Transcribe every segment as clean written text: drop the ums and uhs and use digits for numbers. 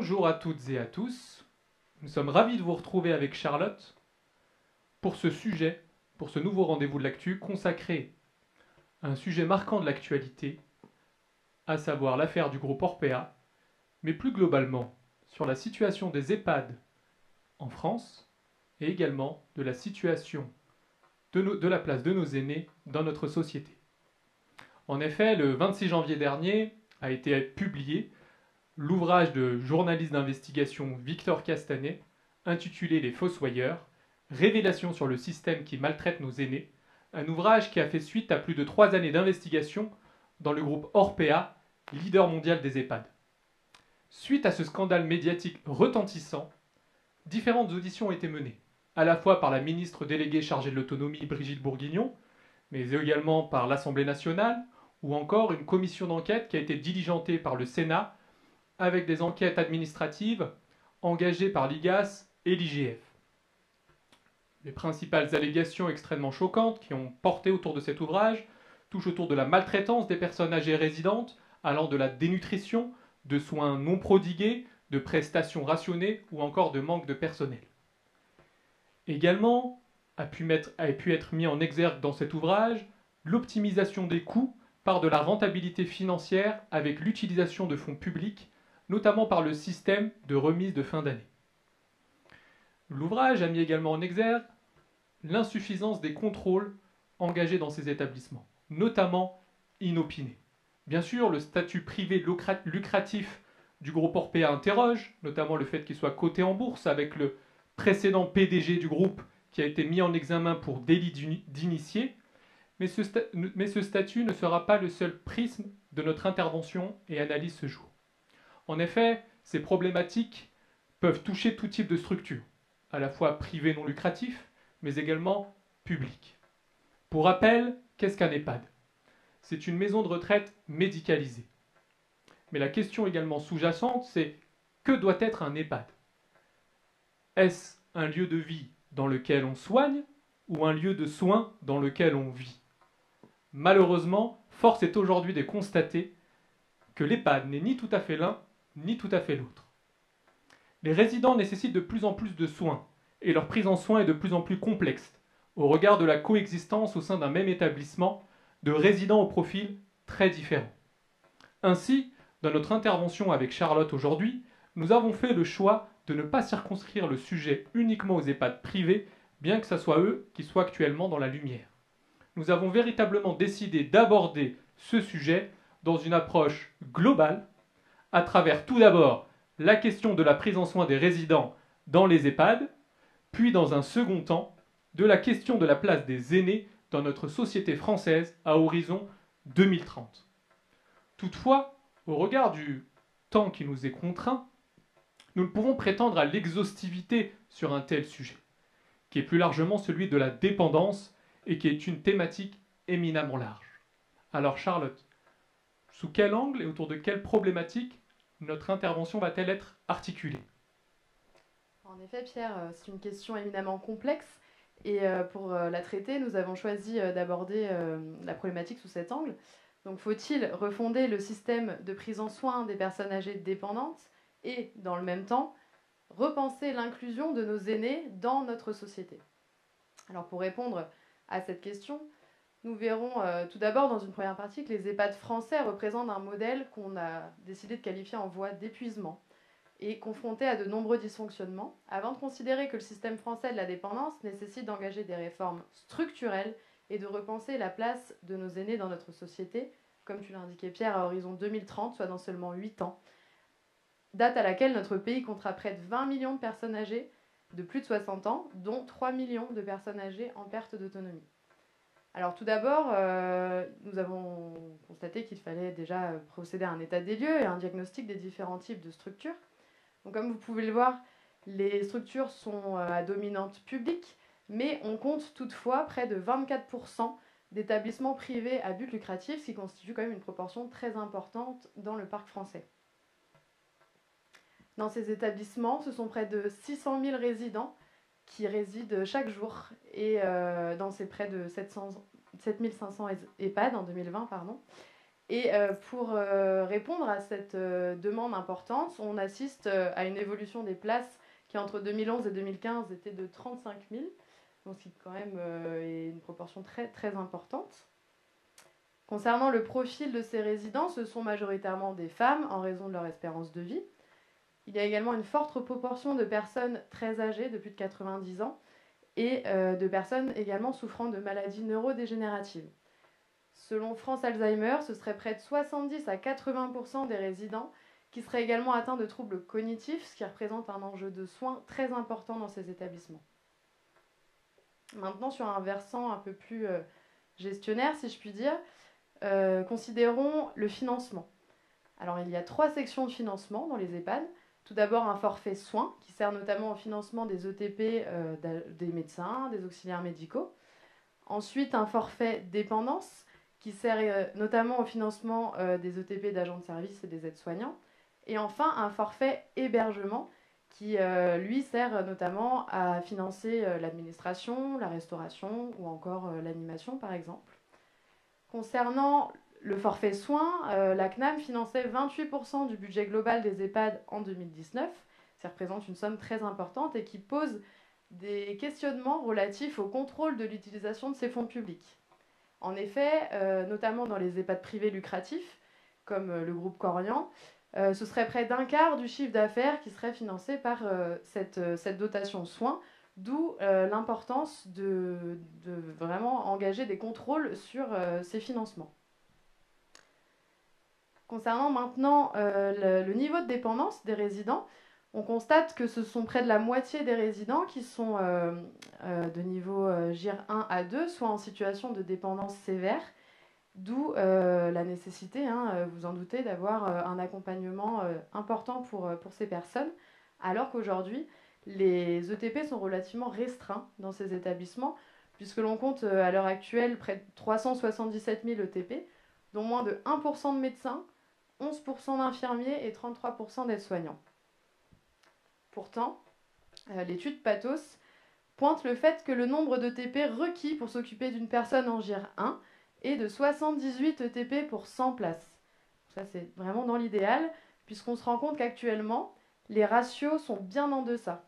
Bonjour à toutes et à tous. Nous sommes ravis de vous retrouver avec Charlotte pour ce sujet, pour ce nouveau rendez-vous de l'actu consacré à un sujet marquant de l'actualité, à savoir l'affaire du groupe Orpea, mais plus globalement sur la situation des EHPAD en France et également de la situation de la place de nos aînés dans notre société. En effet, le 26 janvier dernier a été publié l'ouvrage de journaliste d'investigation Victor Castanet, intitulé Les Fossoyeurs, révélations sur le système qui maltraite nos aînés, un ouvrage qui a fait suite à plus de 3 années d'investigation dans le groupe Orpea, leader mondial des EHPAD. Suite à ce scandale médiatique retentissant, différentes auditions ont été menées, à la fois par la ministre déléguée chargée de l'autonomie Brigitte Bourguignon, mais également par l'Assemblée nationale, ou encore une commission d'enquête qui a été diligentée par le Sénat avec des enquêtes administratives engagées par l'IGAS et l'IGF. Les principales allégations extrêmement choquantes qui ont porté autour de cet ouvrage touchent autour de la maltraitance des personnes âgées résidentes, allant de la dénutrition, de soins non prodigués, de prestations rationnées ou encore de manque de personnel. Également, a pu être mis en exergue dans cet ouvrage l'optimisation des coûts par de la rentabilité financière avec l'utilisation de fonds publics, notamment par le système de remise de fin d'année. L'ouvrage a mis également en exergue l'insuffisance des contrôles engagés dans ces établissements, notamment inopinés. Bien sûr, le statut privé lucratif du groupe Orpea interroge, notamment le fait qu'il soit coté en bourse avec le précédent PDG du groupe qui a été mis en examen pour délit d'initié, mais ce statut ne sera pas le seul prisme de notre intervention et analyse ce jour. En effet, ces problématiques peuvent toucher tout type de structure, à la fois privé non lucratif, mais également public. Pour rappel, qu'est-ce qu'un EHPAD? C'est une maison de retraite médicalisée. Mais la question également sous-jacente, c'est que doit être un EHPAD? Est-ce un lieu de vie dans lequel on soigne ou un lieu de soins dans lequel on vit? Malheureusement, force est aujourd'hui de constater que l'EHPAD n'est ni tout à fait l'un, ni tout à fait l'autre. Les résidents nécessitent de plus en plus de soins, et leur prise en soin est de plus en plus complexe, au regard de la coexistence au sein d'un même établissement de résidents au profil très différents. Ainsi, dans notre intervention avec Charlotte aujourd'hui, nous avons fait le choix de ne pas circonscrire le sujet uniquement aux EHPAD privés, bien que ce soit eux qui soient actuellement dans la lumière. Nous avons véritablement décidé d'aborder ce sujet dans une approche globale, à travers tout d'abord la question de la prise en soin des résidents dans les EHPAD, puis dans un second temps, de la question de la place des aînés dans notre société française à horizon 2030. Toutefois, au regard du temps qui nous est contraint, nous ne pouvons prétendre à l'exhaustivité sur un tel sujet, qui est plus largement celui de la dépendance et qui est une thématique éminemment large. Alors Charlotte, sous quel angle et autour de quelle problématique notre intervention va-t-elle être articulée? En effet, Pierre, c'est une question éminemment complexe. Et pour la traiter, nous avons choisi d'aborder la problématique sous cet angle. Donc, faut-il refonder le système de prise en soin des personnes âgées dépendantes et, dans le même temps, repenser l'inclusion de nos aînés dans notre société? Alors, pour répondre à cette question, nous verrons tout d'abord dans une première partie que les EHPAD français représentent un modèle qu'on a décidé de qualifier en voie d'épuisement et confronté à de nombreux dysfonctionnements, avant de considérer que le système français de la dépendance nécessite d'engager des réformes structurelles et de repenser la place de nos aînés dans notre société, comme tu l'indiquais Pierre, à horizon 2030, soit dans seulement 8 ans, date à laquelle notre pays comptera près de 20 millions de personnes âgées de plus de 60 ans, dont 3 millions de personnes âgées en perte d'autonomie. Alors tout d'abord, nous avons constaté qu'il fallait déjà procéder à un état des lieux et à un diagnostic des différents types de structures. Donc, comme vous pouvez le voir, les structures sont à dominante publique, mais on compte toutefois près de 24% d'établissements privés à but lucratif, ce qui constitue quand même une proportion très importante dans le parc français. Dans ces établissements, ce sont près de 600 000 résidents qui résident chaque jour, et dans ces près de 7 500 EHPAD en 2020, Et pour répondre à cette demande importante, on assiste à une évolution des places qui, entre 2011 et 2015, était de 35 000, donc ce qui quand même est une proportion très, très importante. Concernant le profil de ces résidents, ce sont majoritairement des femmes en raison de leur espérance de vie. Il y a également une forte proportion de personnes très âgées, de plus de 90 ans, et de personnes également souffrant de maladies neurodégénératives. Selon France Alzheimer, ce serait près de 70 à 80% des résidents qui seraient également atteints de troubles cognitifs, ce qui représente un enjeu de soins très important dans ces établissements. Maintenant, sur un versant un peu plus gestionnaire, si je puis dire, considérons le financement. Alors, il y a 3 sections de financement dans les EHPAD. Tout d'abord, un forfait soins qui sert notamment au financement des ETP des médecins, des auxiliaires médicaux. Ensuite, un forfait dépendance qui sert notamment au financement des ETP d'agents de service et des aides-soignants. Et enfin, un forfait hébergement qui, lui, sert notamment à financer l'administration, la restauration ou encore l'animation, par exemple. Concernant le forfait soins, la CNAM finançait 28% du budget global des EHPAD en 2019. Ça représente une somme très importante et qui pose des questionnements relatifs au contrôle de l'utilisation de ces fonds publics. En effet, notamment dans les EHPAD privés lucratifs, comme le groupe Corian, ce serait près d'un quart du chiffre d'affaires qui serait financé par cette dotation soins, d'où l'importance de vraiment engager des contrôles sur ces financements. Concernant maintenant le niveau de dépendance des résidents, on constate que ce sont près de la moitié des résidents qui sont de niveau GIR 1 à 2, soit en situation de dépendance sévère, d'où la nécessité, vous en doutez, d'avoir un accompagnement important pour ces personnes, alors qu'aujourd'hui, les ETP sont relativement restreints dans ces établissements, puisque l'on compte à l'heure actuelle près de 377 000 ETP, dont moins de 1% de médecins, 11% d'infirmiers et 33% d'aides-soignants. Pourtant, l'étude Pathos pointe le fait que le nombre d'ETP requis pour s'occuper d'une personne en GIR 1 est de 78 ETP pour 100 places. Ça, c'est vraiment dans l'idéal, puisqu'on se rend compte qu'actuellement, les ratios sont bien en deçà.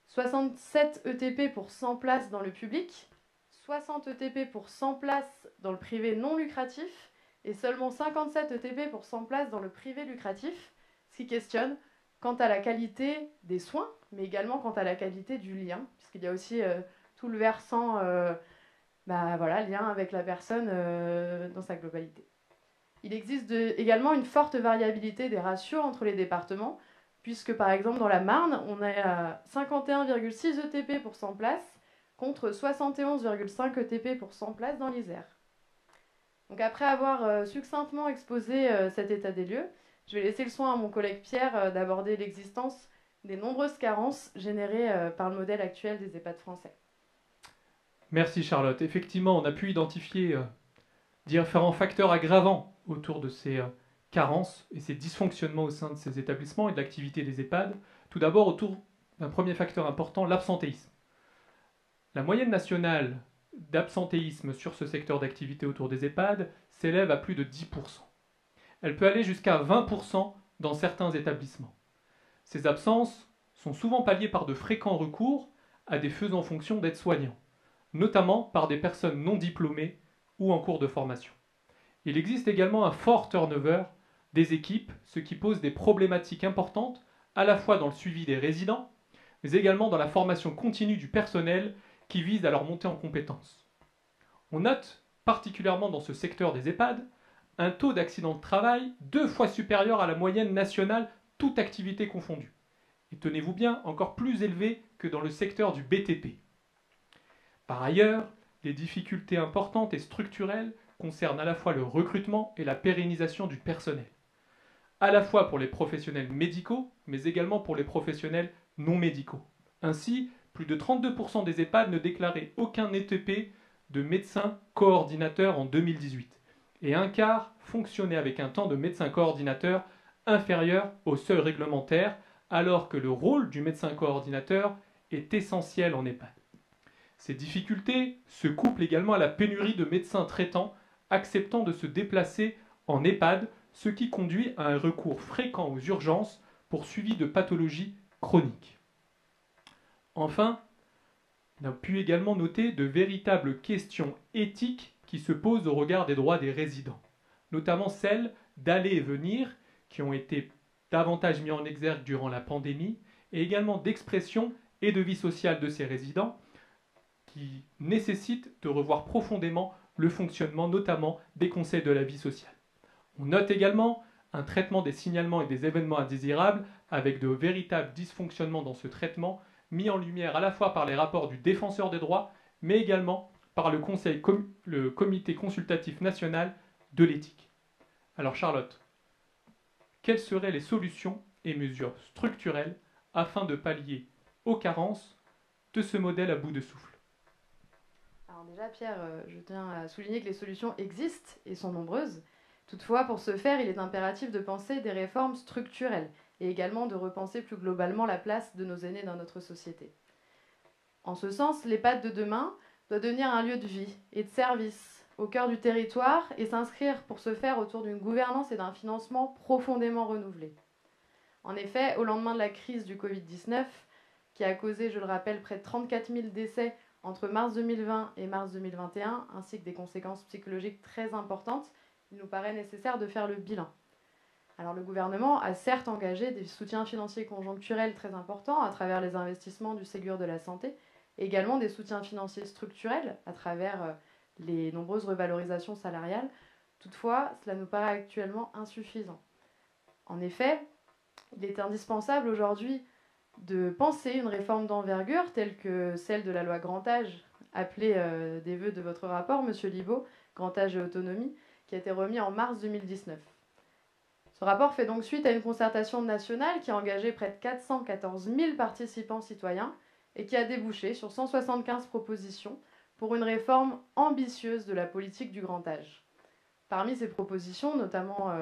67 ETP pour 100 places dans le public, 60 ETP pour 100 places dans le privé non lucratif, et seulement 57 ETP pour 100 places dans le privé lucratif, ce qui questionne quant à la qualité des soins, mais également quant à la qualité du lien, puisqu'il y a aussi tout le versant lien avec la personne dans sa globalité. Il existe également une forte variabilité des ratios entre les départements, puisque par exemple dans la Marne, on est à 51,6 ETP pour 100 places, contre 71,5 ETP pour 100 places dans l'Isère. Donc après avoir succinctement exposé cet état des lieux, je vais laisser le soin à mon collègue Pierre d'aborder l'existence des nombreuses carences générées par le modèle actuel des EHPAD français. Merci Charlotte. Effectivement, on a pu identifier différents facteurs aggravants autour de ces carences et ces dysfonctionnements au sein de ces établissements et de l'activité des EHPAD. Tout d'abord, autour d'un premier facteur important, l'absentéisme. La moyenne nationale d'absentéisme sur ce secteur d'activité autour des EHPAD s'élève à plus de 10%. Elle peut aller jusqu'à 20% dans certains établissements. Ces absences sont souvent palliées par de fréquents recours à des faisans fonction d'aides-soignants, notamment par des personnes non diplômées ou en cours de formation. Il existe également un fort turnover des équipes, ce qui pose des problématiques importantes à la fois dans le suivi des résidents, mais également dans la formation continue du personnel qui vise à leur monter en compétences. On note, particulièrement dans ce secteur des EHPAD, un taux d'accident de travail 2 fois supérieur à la moyenne nationale, toute activité confondue. Et tenez-vous bien, encore plus élevé que dans le secteur du BTP. Par ailleurs, les difficultés importantes et structurelles concernent à la fois le recrutement et la pérennisation du personnel, à la fois pour les professionnels médicaux, mais également pour les professionnels non médicaux. Ainsi, plus de 32% des EHPAD ne déclaraient aucun ETP de médecin coordinateur en 2018, et un quart fonctionnait avec un temps de médecin coordinateur inférieur au seuil réglementaire, alors que le rôle du médecin coordinateur est essentiel en EHPAD. Ces difficultés se couplent également à la pénurie de médecins traitants acceptant de se déplacer en EHPAD, ce qui conduit à un recours fréquent aux urgences pour suivi de pathologies chroniques. Enfin, on a pu également noter de véritables questions éthiques qui se posent au regard des droits des résidents, notamment celles d'aller et venir, qui ont été davantage mis en exergue durant la pandémie, et également d'expression et de vie sociale de ces résidents, qui nécessitent de revoir profondément le fonctionnement notamment des conseils de la vie sociale. On note également un traitement des signalements et des événements indésirables avec de véritables dysfonctionnements dans ce traitement, mis en lumière à la fois par les rapports du défenseur des droits, mais également par le comité consultatif national de l'éthique. Alors Charlotte, quelles seraient les solutions et mesures structurelles afin de pallier aux carences de ce modèle à bout de souffle? Alors déjà, Pierre, je tiens à souligner que les solutions existent et sont nombreuses. Toutefois, pour ce faire, il est impératif de penser des réformes structurelles et également de repenser plus globalement la place de nos aînés dans notre société. En ce sens, l'EHPAD de demain doit devenir un lieu de vie et de service au cœur du territoire et s'inscrire pour ce faire autour d'une gouvernance et d'un financement profondément renouvelés. En effet, au lendemain de la crise du Covid-19, qui a causé, je le rappelle, près de 34 000 décès entre mars 2020 et mars 2021, ainsi que des conséquences psychologiques très importantes, il nous paraît nécessaire de faire le bilan. Alors le gouvernement a certes engagé des soutiens financiers conjoncturels très importants à travers les investissements du Ségur de la santé, et également des soutiens financiers structurels à travers les nombreuses revalorisations salariales. Toutefois, cela nous paraît actuellement insuffisant. En effet, il est indispensable aujourd'hui de penser une réforme d'envergure telle que celle de la loi Grand Âge, appelée des vœux de votre rapport, Monsieur Libault, Grand Âge et Autonomie, qui a été remis en mars 2019. Ce rapport fait donc suite à une concertation nationale qui a engagé près de 414 000 participants citoyens et qui a débouché sur 175 propositions pour une réforme ambitieuse de la politique du grand âge. Parmi ces propositions, notamment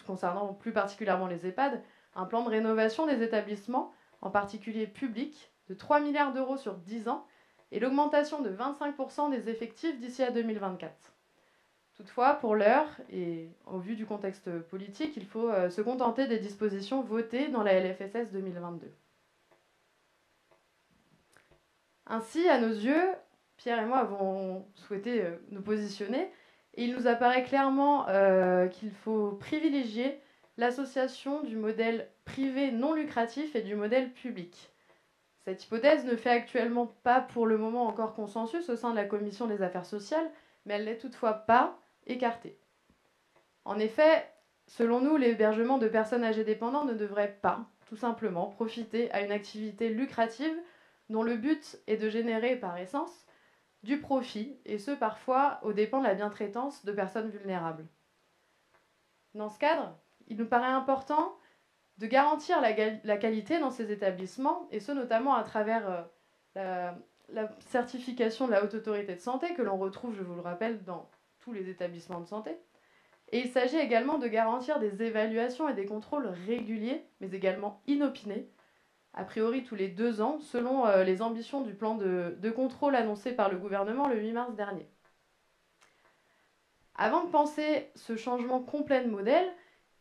concernant plus particulièrement les EHPAD, un plan de rénovation des établissements, en particulier publics, de 3 milliards d'euros sur 10 ans et l'augmentation de 25% des effectifs d'ici à 2024. Toutefois, pour l'heure, et au vu du contexte politique, il faut se contenter des dispositions votées dans la LFSS 2022. Ainsi, à nos yeux, Pierre et moi avons souhaité nous positionner, et il nous apparaît clairement qu'il faut privilégier l'association du modèle privé non lucratif et du modèle public. Cette hypothèse ne fait actuellement pas pour le moment encore consensus au sein de la Commission des affaires sociales, mais elle n'est toutefois pas écartée. En effet, selon nous, l'hébergement de personnes âgées dépendantes ne devrait pas, tout simplement, profiter à une activité lucrative dont le but est de générer par essence du profit, et ce parfois aux dépens de la bientraitance de personnes vulnérables. Dans ce cadre, il nous paraît important de garantir la qualité dans ces établissements, et ce notamment à travers la certification de la Haute Autorité de Santé, que l'on retrouve, je vous le rappelle, dans tous les établissements de santé. Et il s'agit également de garantir des évaluations et des contrôles réguliers, mais également inopinés, a priori tous les 2 ans, selon les ambitions du plan de contrôle annoncé par le gouvernement le 8 mars dernier. Avant de penser ce changement complet de modèle,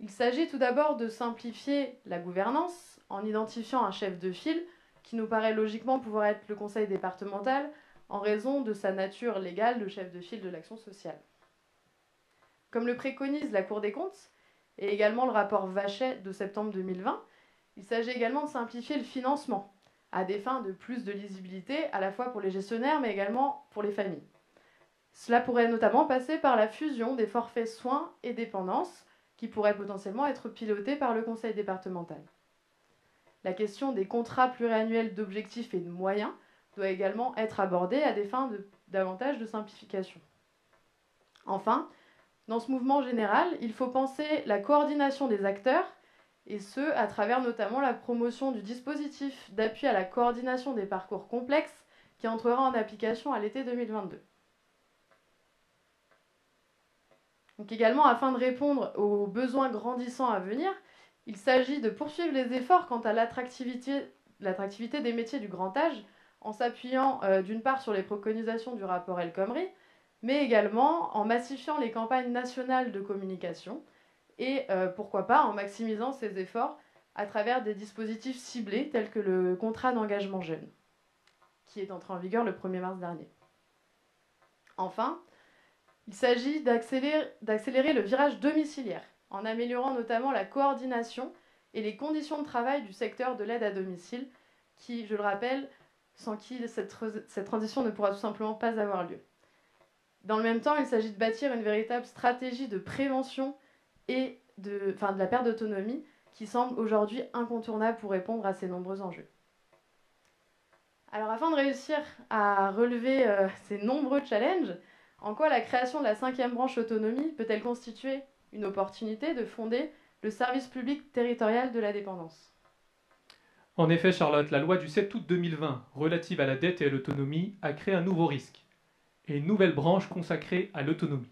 il s'agit tout d'abord de simplifier la gouvernance en identifiant un chef de file qui nous paraît logiquement pouvoir être le conseil départemental en raison de sa nature légale de chef de file de l'action sociale. Comme le préconise la Cour des comptes et également le rapport Vachet de septembre 2020, il s'agit également de simplifier le financement à des fins de plus de lisibilité à la fois pour les gestionnaires mais également pour les familles. Cela pourrait notamment passer par la fusion des forfaits soins et dépendance qui pourraient potentiellement être pilotés par le conseil départemental. La question des contrats pluriannuels d'objectifs et de moyens doit également être abordée à des fins davantage de simplification. Enfin, dans ce mouvement général, il faut penser la coordination des acteurs, et ce, à travers notamment la promotion du dispositif d'appui à la coordination des parcours complexes qui entrera en application à l'été 2022. Donc également, afin de répondre aux besoins grandissants à venir, il s'agit de poursuivre les efforts quant à l'attractivité des métiers du grand âge, en s'appuyant d'une part sur les préconisations du rapport El Khomri, mais également en massifiant les campagnes nationales de communication et pourquoi pas en maximisant ses efforts à travers des dispositifs ciblés tels que le contrat d'engagement jeune, qui est entré en vigueur le 1er mars dernier. Enfin, il s'agit d'accélérer le virage domiciliaire, en améliorant notamment la coordination et les conditions de travail du secteur de l'aide à domicile, qui, je le rappelle, sans qui cette transition ne pourra tout simplement pas avoir lieu. Dans le même temps, il s'agit de bâtir une véritable stratégie de prévention et de la perte d'autonomie qui semble aujourd'hui incontournable pour répondre à ces nombreux enjeux. Alors afin de réussir à relever ces nombreux challenges, en quoi la création de la 5e branche autonomie peut-elle constituer une opportunité de fonder le service public territorial de la dépendance? En effet, Charlotte, la loi du 7 août 2020 relative à la dette et à l'autonomie a créé un nouveau risque et une nouvelle branche consacrée à l'autonomie.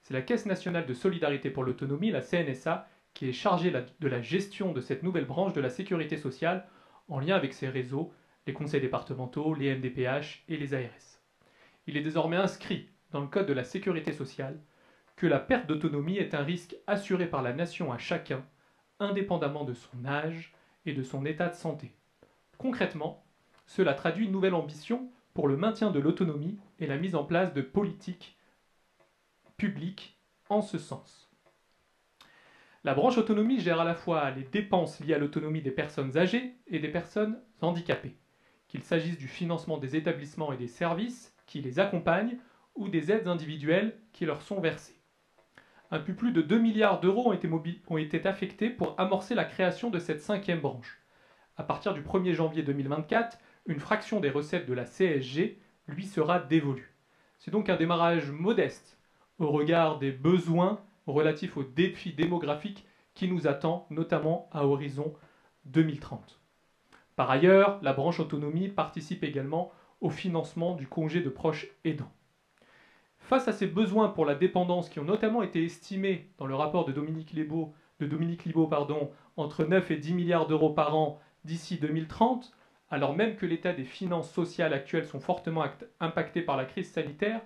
C'est la Caisse nationale de solidarité pour l'autonomie, la CNSA, qui est chargée de la gestion de cette nouvelle branche de la sécurité sociale en lien avec ses réseaux, les conseils départementaux, les MDPH et les ARS. Il est désormais inscrit dans le Code de la sécurité sociale que la perte d'autonomie est un risque assuré par la nation à chacun, indépendamment de son âge et de son état de santé. Concrètement, cela traduit une nouvelle ambition pour le maintien de l'autonomie et la mise en place de politiques publiques en ce sens. La branche autonomie gère à la fois les dépenses liées à l'autonomie des personnes âgées et des personnes handicapées, qu'il s'agisse du financement des établissements et des services qui les accompagnent ou des aides individuelles qui leur sont versées. Un peu plus de 2 milliards d'euros ont été affectés pour amorcer la création de cette 5e branche. À partir du 1er janvier 2024, une fraction des recettes de la CSG lui sera dévolue. C'est donc un démarrage modeste au regard des besoins relatifs aux défis démographiques qui nous attend, notamment à horizon 2030. Par ailleurs, la branche autonomie participe également au financement du congé de proche aidant. Face à ces besoins pour la dépendance qui ont notamment été estimés dans le rapport de Dominique Libaud, entre 9 et 10 milliards d'euros par an d'ici 2030, alors même que l'état des finances sociales actuelles sont fortement impactés par la crise sanitaire,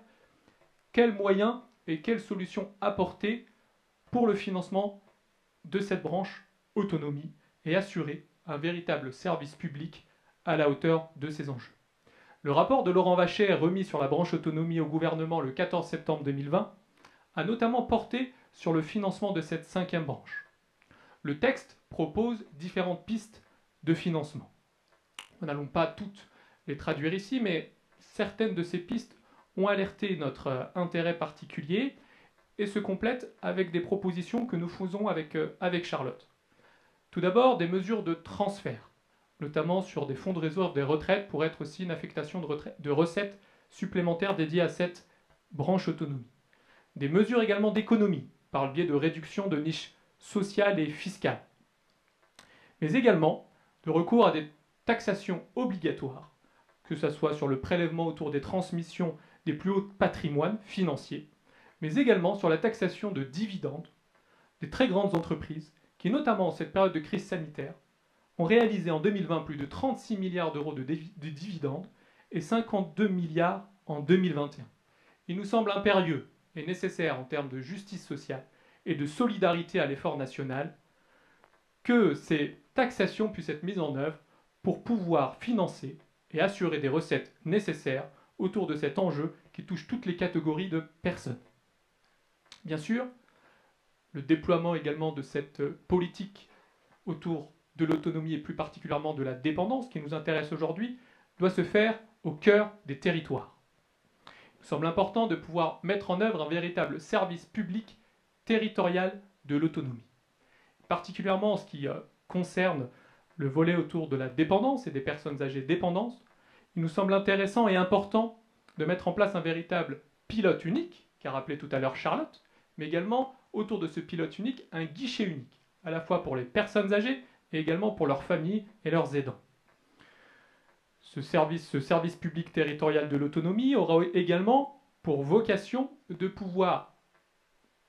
quels moyens et quelles solutions apporter pour le financement de cette branche autonomie et assurer un véritable service public à la hauteur de ces enjeux. Le rapport de Laurent Vachey, remis sur la branche autonomie au gouvernement le 14 septembre 2020, a notamment porté sur le financement de cette 5e branche. Le texte propose différentes pistes de financement. Nous n'allons pas toutes les traduire ici, mais certaines de ces pistes ont alerté notre intérêt particulier et se complètent avec des propositions que nous faisons avec Charlotte. Tout d'abord, des mesures de transfert, notamment sur des fonds de réserve des retraites, pour être aussi une affectation de recettes supplémentaires dédiées à cette branche autonomie. Des mesures également d'économie, par le biais de réduction de niches sociales et fiscales. Mais également de recours à des taxations obligatoires, que ce soit sur le prélèvement autour des transmissions des plus hauts patrimoines financiers, mais également sur la taxation de dividendes des très grandes entreprises qui, notamment en cette période de crise sanitaire, ont réalisé en 2020 plus de 36 milliards d'euros de dividendes et 52 milliards en 2021. Il nous semble impérieux et nécessaire en termes de justice sociale et de solidarité à l'effort national que ces taxations puissent être mises en œuvre pour pouvoir financer et assurer des recettes nécessaires autour de cet enjeu qui touche toutes les catégories de personnes. Bien sûr, le déploiement également de cette politique autour de l'autonomie et plus particulièrement de la dépendance qui nous intéresse aujourd'hui doit se faire au cœur des territoires. Il nous semble important de pouvoir mettre en œuvre un véritable service public territorial de l'autonomie. Particulièrement en ce qui concerne le volet autour de la dépendance et des personnes âgées dépendantes, il nous semble intéressant et important de mettre en place un véritable pilote unique, qu'a rappelé tout à l'heure Charlotte, mais également autour de ce pilote unique, un guichet unique, à la fois pour les personnes âgées et également pour leurs familles et leurs aidants. Ce service public territorial de l'autonomie aura également pour vocation de pouvoir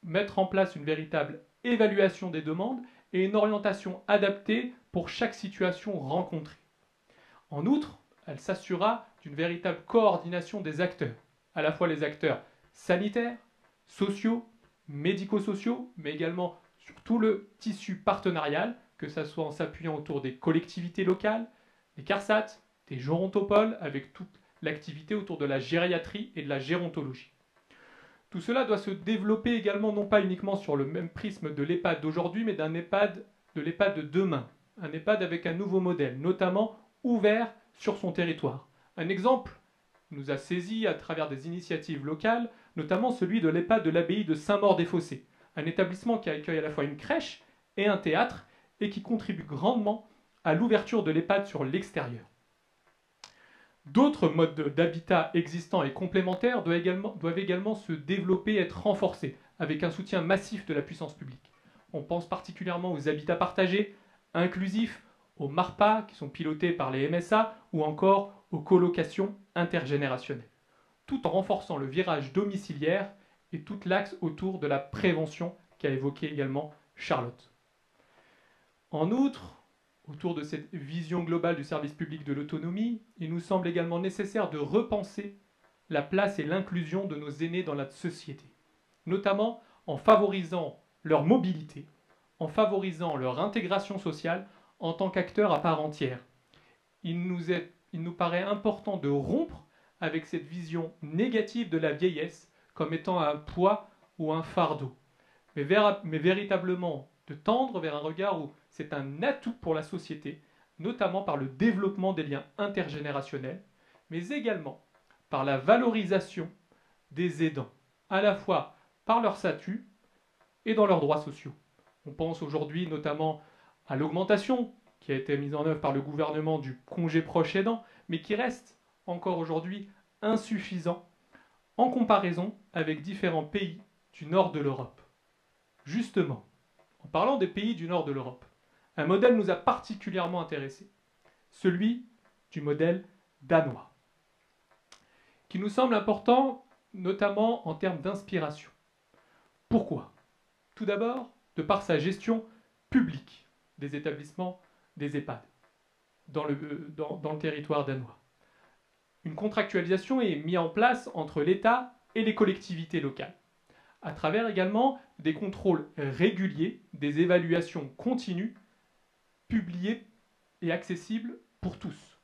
mettre en place une véritable évaluation des demandes et une orientation adaptée pour chaque situation rencontrée. En outre, elle s'assurera d'une véritable coordination des acteurs, à la fois les acteurs sanitaires, sociaux, médico-sociaux, mais également sur tout le tissu partenarial, que ce soit en s'appuyant autour des collectivités locales, des CARSAT, des gérontopoles, avec toute l'activité autour de la gériatrie et de la gérontologie. Tout cela doit se développer également non pas uniquement sur le même prisme de l'EHPAD d'aujourd'hui, mais de l'EHPAD de demain. Un EHPAD avec un nouveau modèle, notamment ouvert sur son territoire. Un exemple nous a saisi à travers des initiatives locales, notamment celui de l'EHPAD de l'abbaye de Saint-Maur-des-Fossés, un établissement qui accueille à la fois une crèche et un théâtre et qui contribue grandement à l'ouverture de l'EHPAD sur l'extérieur. D'autres modes d'habitat existants et complémentaires doivent également se développer et être renforcés, avec un soutien massif de la puissance publique. On pense particulièrement aux habitats partagés, inclusifs, aux MARPA, qui sont pilotés par les MSA, ou encore aux colocations intergénérationnelles, tout en renforçant le virage domiciliaire et tout l'axe autour de la prévention qu'a évoqué également Charlotte. En outre, autour de cette vision globale du service public de l'autonomie, il nous semble également nécessaire de repenser la place et l'inclusion de nos aînés dans la société, notamment en favorisant leur mobilité, en favorisant leur intégration sociale en tant qu'acteurs à part entière. Il nous paraît important de rompre avec cette vision négative de la vieillesse comme étant un poids ou un fardeau, mais véritablement de tendre vers un regard où c'est un atout pour la société, notamment par le développement des liens intergénérationnels, mais également par la valorisation des aidants, à la fois par leur statut et dans leurs droits sociaux. On pense aujourd'hui notamment à l'augmentation qui a été mise en œuvre par le gouvernement du congé proche aidant, mais qui reste encore aujourd'hui insuffisant en comparaison avec différents pays du nord de l'Europe. Justement, en parlant des pays du nord de l'Europe, un modèle nous a particulièrement intéressés, celui du modèle danois, qui nous semble important notamment en termes d'inspiration. Pourquoi ? Tout d'abord, de par sa gestion publique des établissements des EHPAD dans le territoire danois. Une contractualisation est mise en place entre l'État et les collectivités locales, à travers également des contrôles réguliers, des évaluations continues, publiées et accessibles pour tous.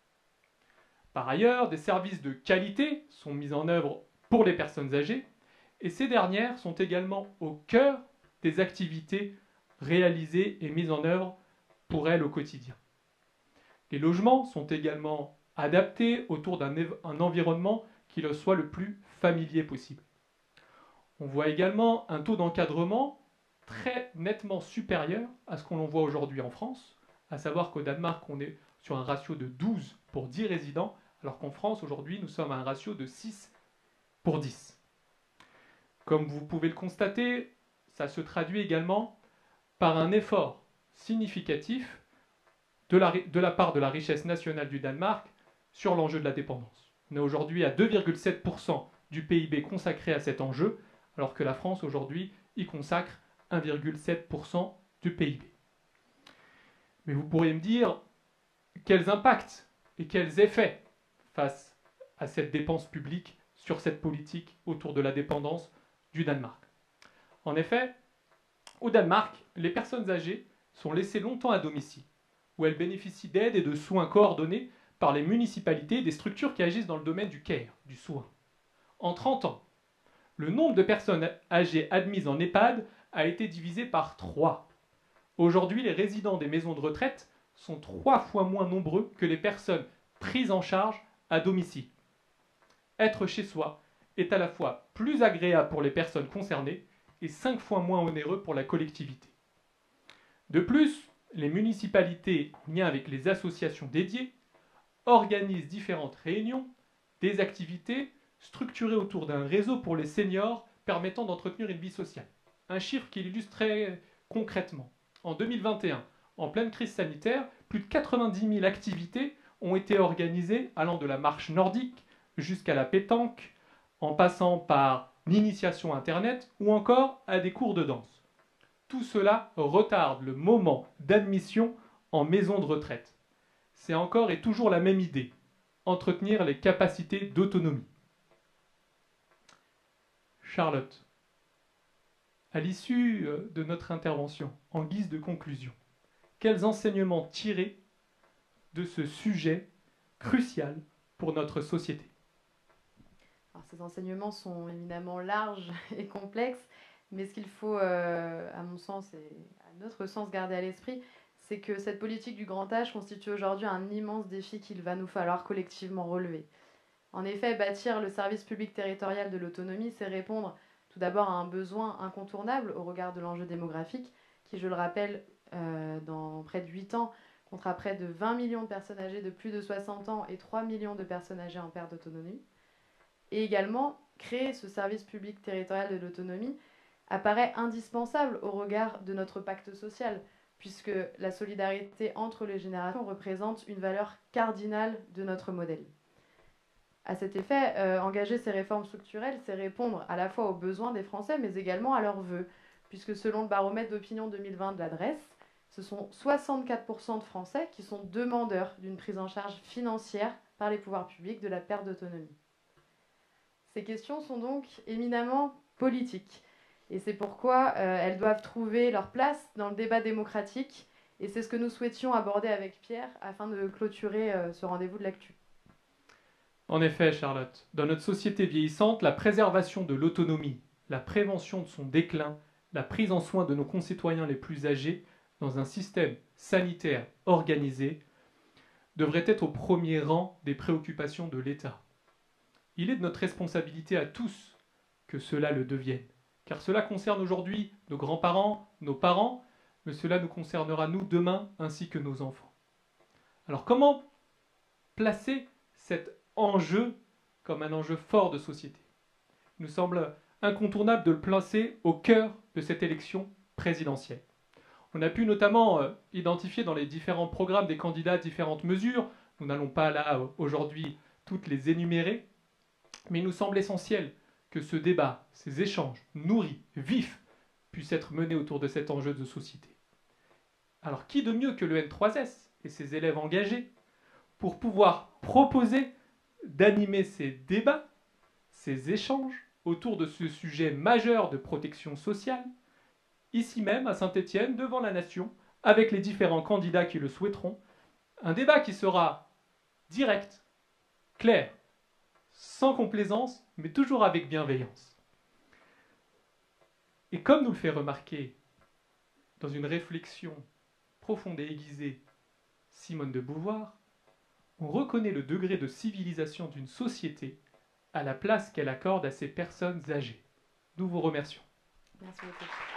Par ailleurs, des services de qualité sont mis en œuvre pour les personnes âgées, et ces dernières sont également au cœur des activités réalisées et mises en œuvre pour elles au quotidien. Les logements sont également adaptés autour d'un environnement qui leur soit le plus familier possible. On voit également un taux d'encadrement très nettement supérieur à ce qu'on voit aujourd'hui en France, à savoir qu'au Danemark, on est sur un ratio de 12 pour 10 résidents, alors qu'en France, aujourd'hui, nous sommes à un ratio de 6 pour 10. Comme vous pouvez le constater, ça se traduit également par un effort significatif de la part de la richesse nationale du Danemark sur l'enjeu de la dépendance. On est aujourd'hui à 2,7% du PIB consacré à cet enjeu, alors que la France aujourd'hui y consacre 1,7% du PIB. Mais vous pourriez me dire quels impacts et quels effets face à cette dépense publique sur cette politique autour de la dépendance du Danemark. En effet, au Danemark, les personnes âgées sont laissées longtemps à domicile, où elles bénéficient d'aide et de soins coordonnés par les municipalités et des structures qui agissent dans le domaine du care, du soin. En 30 ans, le nombre de personnes âgées admises en EHPAD a été divisé par 3. Aujourd'hui, les résidents des maisons de retraite sont 3 fois moins nombreux que les personnes prises en charge à domicile. Être chez soi est à la fois plus agréable pour les personnes concernées et 5 fois moins onéreux pour la collectivité. De plus, les municipalités, en lien avec les associations dédiées, organisent différentes réunions, des activités structurées autour d'un réseau pour les seniors permettant d'entretenir une vie sociale. Un chiffre qui l'illustre très concrètement. En 2021, en pleine crise sanitaire, plus de 90 000 activités ont été organisées allant de la marche nordique jusqu'à la pétanque, en passant par l'initiation Internet ou encore à des cours de danse. Tout cela retarde le moment d'admission en maison de retraite. C'est encore et toujours la même idée, entretenir les capacités d'autonomie. Charlotte, à l'issue de notre intervention, en guise de conclusion, quels enseignements tirer de ce sujet crucial pour notre société? Alors, ces enseignements sont éminemment larges et complexes, mais ce qu'il faut, à mon sens et à notre sens, garder à l'esprit, c'est que cette politique du grand âge constitue aujourd'hui un immense défi qu'il va nous falloir collectivement relever. En effet, bâtir le service public territorial de l'autonomie, c'est répondre tout d'abord à un besoin incontournable au regard de l'enjeu démographique, qui, je le rappelle, dans près de 8 ans, comptera près de 20 millions de personnes âgées de plus de 60 ans et 3 millions de personnes âgées en perte d'autonomie. Et également, créer ce service public territorial de l'autonomie apparaît indispensable au regard de notre pacte social, puisque la solidarité entre les générations représente une valeur cardinale de notre modèle. À cet effet, engager ces réformes structurelles, c'est répondre à la fois aux besoins des Français, mais également à leurs vœux, puisque selon le baromètre d'opinion 2020 de l'adresse, ce sont 64% de Français qui sont demandeurs d'une prise en charge financière par les pouvoirs publics de la perte d'autonomie. Ces questions sont donc éminemment politiques, et c'est pourquoi elles doivent trouver leur place dans le débat démocratique, et c'est ce que nous souhaitions aborder avec Pierre afin de clôturer ce rendez-vous de l'actu. En effet, Charlotte, dans notre société vieillissante, la préservation de l'autonomie, la prévention de son déclin, la prise en soin de nos concitoyens les plus âgés dans un système sanitaire organisé devrait être au premier rang des préoccupations de l'État. Il est de notre responsabilité à tous que cela le devienne, car cela concerne aujourd'hui nos grands-parents, nos parents, mais cela nous concernera nous demain ainsi que nos enfants. Alors comment placer cet enjeu comme un enjeu fort de société? Il nous semble incontournable de le placer au cœur de cette élection présidentielle. On a pu notamment identifier dans les différents programmes des candidats différentes mesures. Nous n'allons pas là aujourd'hui toutes les énumérer, mais il nous semble essentiel que ce débat, ces échanges nourris, vifs, puissent être menés autour de cet enjeu de société. Alors qui de mieux que le N3S et ses élèves engagés pour pouvoir proposer d'animer ces débats, ces échanges autour de ce sujet majeur de protection sociale, ici même à Saint-Étienne, devant la nation, avec les différents candidats qui le souhaiteront, un débat qui sera direct, clair, sans complaisance, mais toujours avec bienveillance. Et comme nous le fait remarquer dans une réflexion profonde et aiguisée Simone de Beauvoir, on reconnaît le degré de civilisation d'une société à la place qu'elle accorde à ces personnes âgées. Nous vous remercions. Merci beaucoup.